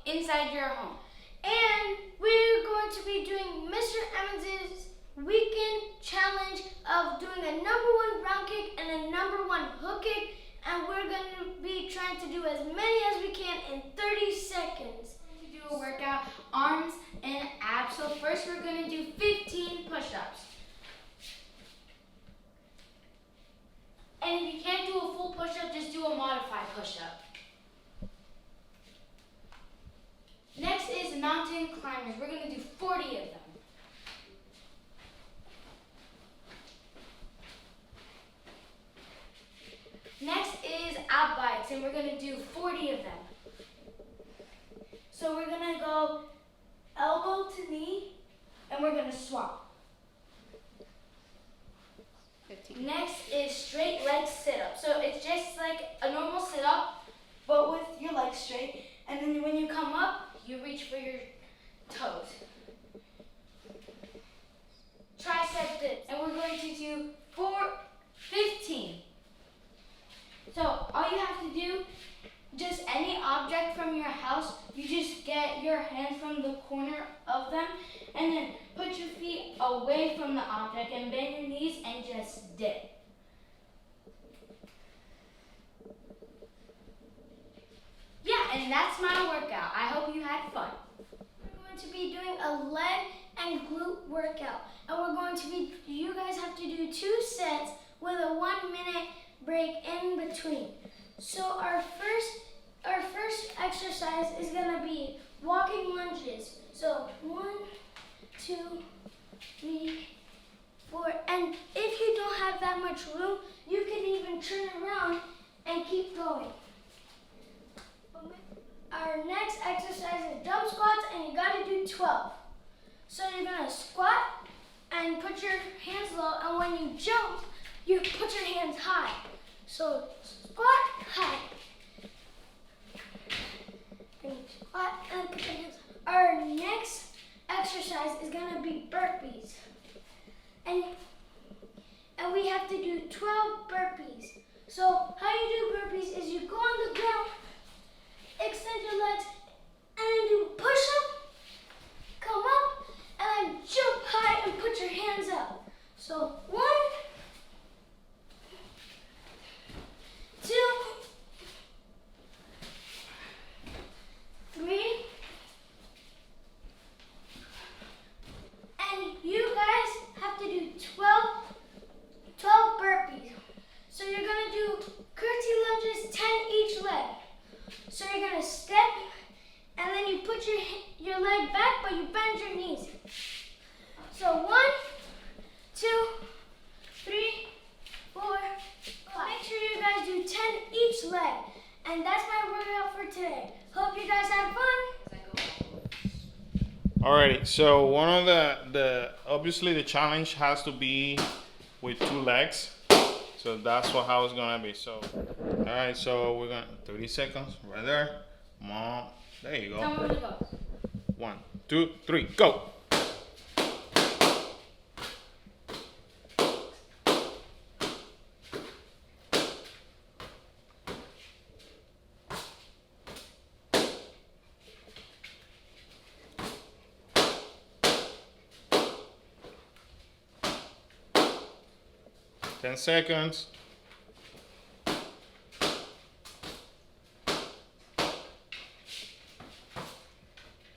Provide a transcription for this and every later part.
inside your home. And we're going to be doing Mr. Emmons' weekend challenge of doing a #1 round kick and a #1 hook kick. And we're going to be trying to do as many as we can in 30 seconds. We do a workout, arms and abs. So first we're going to do 15 push-ups. And if you can't do a full push-up, just do a modified push-up. Next is mountain climbers. We're going to do 40 of them. Next is ab bikes, and we're going to do 40 of them. So we're going to go elbow to knee, and we're going to swap. 15. Next is straight leg sit-up. So it's just like a normal sit-up, but with your legs straight. And then when you come up, you reach for your toes. Tricep dips, and we're going to do 15. So all you have to do, just any object from your house, you just get your hands from the corner of them and then put your feet away from the object and bend your knees and just dip. Yeah, and that's my workout. I hope you had fun. We're going to be doing a leg and glute workout. And you guys have to do 2 sets with a 1-minute break in between. So our first exercise is going to be walking lunges. So 1, 2, 3, 4. And if you don't have that much room, you can even turn around and keep going. Our next exercise is jump squats, and you got to do 12. So you're going to squat and put your hands low, and when you jump, you put your hands high. So squat, high. And squat and put your hands high. Our next exercise is going to be burpees. And we have to do 12 burpees. So how you do burpees is you go on the ground, extend your legs, and then do push-up, come up, and then jump high and put your hands up. So 1, 2, 3, and you guys have to do 12 burpees. So you're going to do curtsy lunges, 10 each leg. So you're going to step, and then you put your leg back, but you bend your knees. So 1, 2, 3, 4, 5. Make sure you guys do 10 each leg. And that's my workout for today. Hope you guys had fun. Alrighty, so one of the obviously the challenge has to be with 2 legs. So that's how it's gonna be. So, all right. So we're gonna 30 seconds right there. Mom, there you go. Tell me when to go. 1, 2, 3, go. Ten seconds.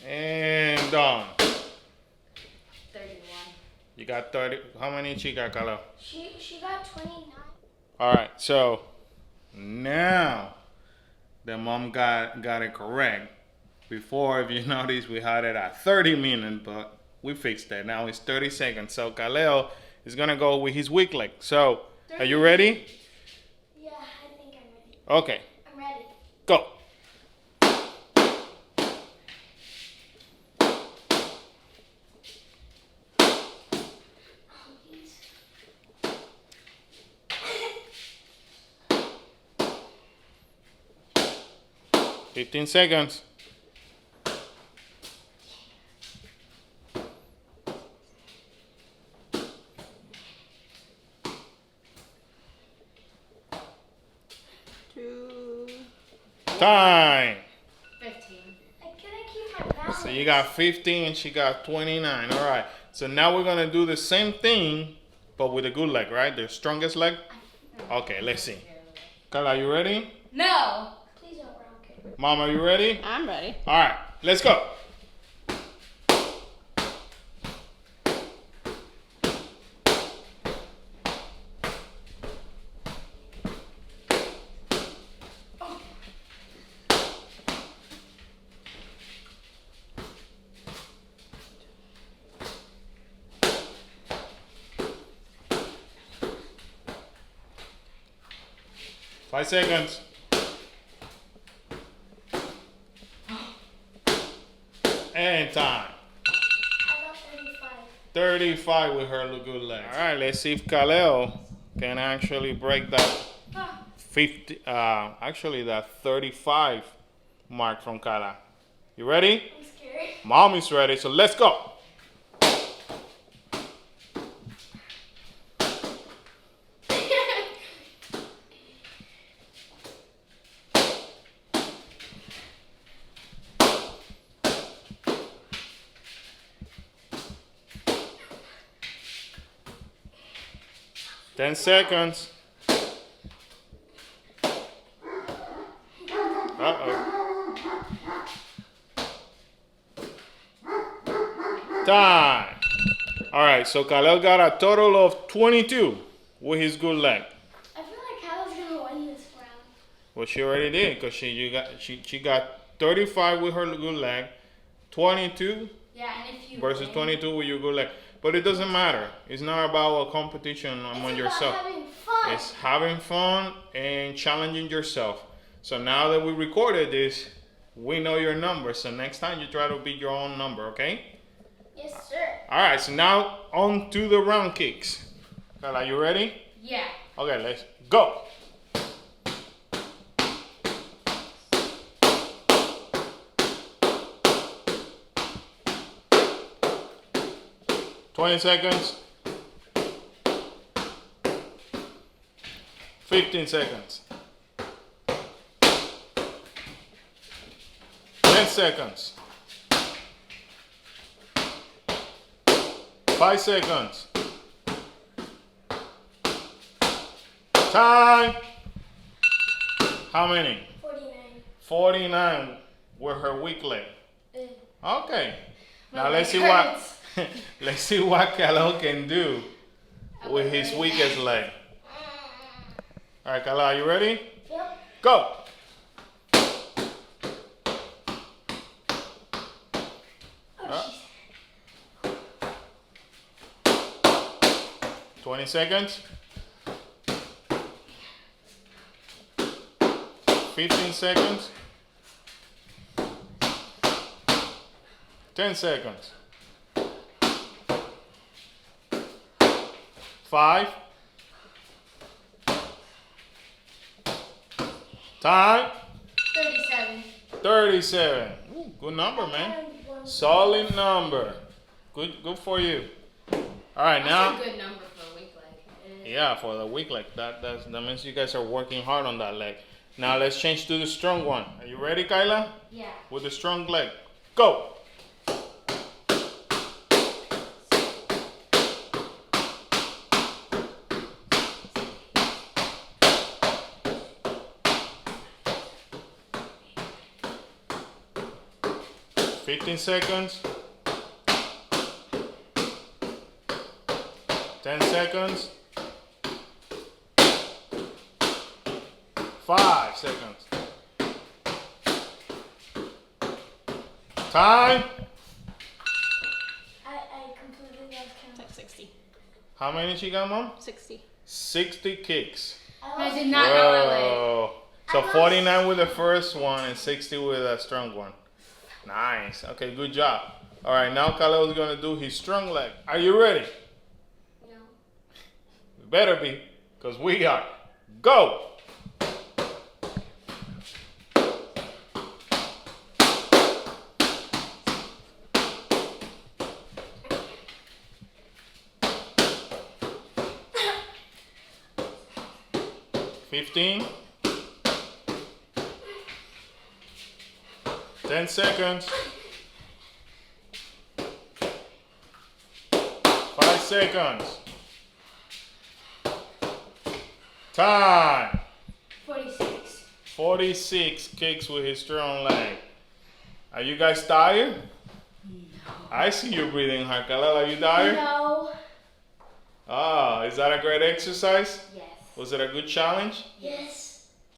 And done. 31. You got 30. How many she got, Kyla? She got 29. All right. So now the mom got it correct. Before, if you notice, we had it at 30 minutes, but we fixed that. Now it's 30 seconds. So Kalel is gonna go with his weak leg. So, are you ready? Yeah, I think I'm ready. Okay, I'm ready. go. Oh, geez. 15 seconds. Time. 15. Can So you got 15 and she got 29. All right. So now we're gonna do the same thing, but with a good leg, right? The strongest leg. Okay, let's see. Kyla, you ready? No. Please don't rock it. Mom, are you ready? I'm ready. All right, let's go. Five seconds. And time. I got 35. 35 with her good legs. All right, let's see if Kalel can actually break that 50, actually that 35 mark from Kyla. You ready? I'm scared. Mom is ready, so let's go. 10 seconds. Uh-oh. Time. All right, so Kalel got a total of 22 with his good leg. I feel like Kyle's gonna win this round. Well, she already did because she got 35 with her good leg, 22 Yeah, and if you versus win, 22 with your good leg. But it doesn't matter. It's not about a competition It's among about yourself. having fun. It's having fun and challenging yourself. So now that we recorded this, we know your number. So next time you try to beat your own number, okay? Yes, sir. All right, so now on to the round kicks. Kyla, you ready? yeah. Okay, let's go. Twenty seconds. 15 seconds. 10 seconds. 5 seconds. Time. How many? 49. 49 with her weak leg. Okay. Now My let's see leg what hurts. let's see what Kalel can do with his weakest leg. All right, Kalel, are you ready? Yep. Go. Oh, 20 seconds. 15 seconds. 10 seconds. 5. Time. 37. 37. Ooh, good number, man. Solid number. Good for you. All right, now. That's a good number for a weak leg. Yeah, for the weak leg. That means you guys are working hard on that leg. Now let's change to the strong one. Are you ready, Kyla? Yeah. With the strong leg. Go. Fifteen seconds. 10 seconds. 5 seconds. Time. I completely lost It's count. like 60. How many she got, Mom? 60. 60 kicks. I did not know that leg. Whoa. So 49 with the first one and 60 with a strong one. Nice. Okay, good job. All right, now Kalel is going to do his strong leg. Are you ready? No. Better be, because we are. Go. $15. 10 seconds. 5 seconds. Time. 46. 46 kicks with his strong leg. Are you guys tired? No. I see you breathing hard. Kalel, are you tired? No. Ah, is that a great exercise? Yes. Was it a good challenge? Yes.